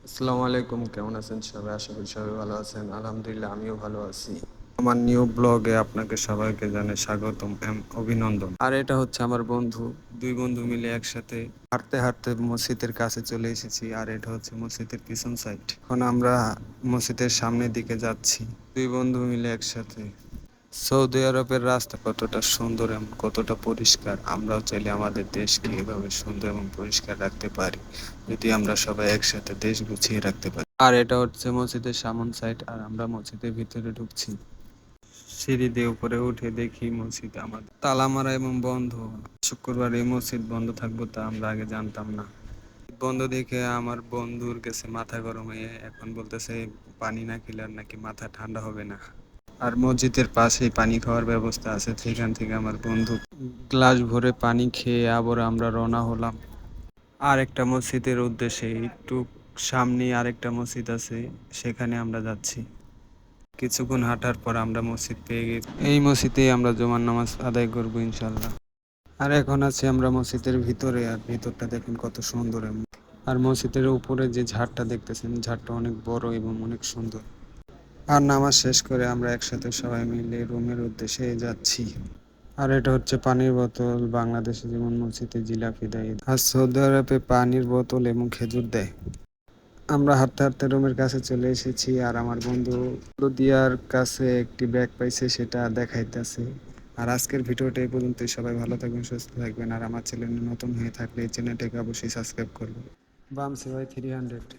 আসসালামু আলাইকুম, কেমন আছেন সবাই? আশা করি সবাই ভালো আছেন। আলহামদুলিল্লাহ আমিও ভালো আছি। আমার নিউ ব্লগে আপনাকে সবাইকে জানাই স্বাগতম অভিনন্দন। আর এটা হচ্ছে আমার বন্ধু, দুই বন্ধু মিলে একসাথে হাঁটতে হাঁটতে মসজিদের কাছে চলে এসেছি। আর এটা হচ্ছে মসজিদের পিছন সাইড। এখন আমরা মসজিদের সামনের দিকে যাচ্ছি, দুই বন্ধু মিলে একসাথে। সৌদি আরবের রাস্তা কতটা সুন্দর এবং কতটা পরিষ্কার, আমরাও চাইলে আমাদের দেশকে এভাবে সুন্দর এবং পরিষ্কার রাখতে পারি যদি আমরা সবাই একসাথে দেশ গুছিয়ে রাখতে পারি। আর এটা হচ্ছে মসজিদের সামন সাইড, আর আমরা মসজিদের ভিতরে ঢুকছি। সিঁড়ি দিয়ে উপরে উঠে দেখি মসজিদ আমাদের তালা মারা এবং বন্ধ। শুক্রবার এই মসজিদ বন্ধ থাকবো তা আমরা আগে জানতাম না। বন্ধ দেখে আমার বন্ধুর কাছে মাথা গরম হয়ে এখন বলতেছে পানি না খেলে আর নাকি মাথা ঠান্ডা হবে না। আর মসজিদের পাশেই পানি খাওয়ার ব্যবস্থা আছে, সেখান থেকে আমার বন্ধু গ্লাস ভরে পানি খেয়ে আবার আমরা রওনা হলাম আর একটা মসজিদের উদ্দেশ্যে। একটু সামনে আরেকটা মসজিদ আছে, সেখানে আমরা যাচ্ছি। কিছুক্ষণ হাঁটার পর আমরা মসজিদ পেয়ে গেছি, এই মসজিদেই আমরা জুমার নামাজ আদায় করবো ইনশাল্লাহ। আর এখন আছি আমরা মসজিদের ভিতরে, আর ভিতরটা দেখুন কত সুন্দর। আর মসজিদের উপরে যে ঝাড়টা দেখতেছেন, ঝাড়টা অনেক বড় এবং অনেক সুন্দর। আর নামাজ শেষ করে আমরা একসাথে সবাই মিলে রুমের উদ্দেশ্যে যাচ্ছি। আর এটা হচ্ছে পানির বোতল, বাংলাদেশে যেমন মসজিদে জিলাপি দেয়, আর সৌদি আরবে পানির বোতল এবং খেজুর দেয়। আমরা হাঁটতে হাঁটতে রুমের কাছে চলে এসেছি, আর আমার বন্ধু দিয়ার কাছে একটি ব্যাগ পাইছে, সেটা দেখাইতেছে। আর আজকের ভিডিওটা এই পর্যন্তই। সবাই ভালো থাকবেন, সুস্থ থাকবেন। আর আমার চ্যানেলে নতুন হয়ে থাকলে এই চ্যানেলটাকে অবশ্যই সাবস্ক্রাইব করবেন। বামসি ভাই 300।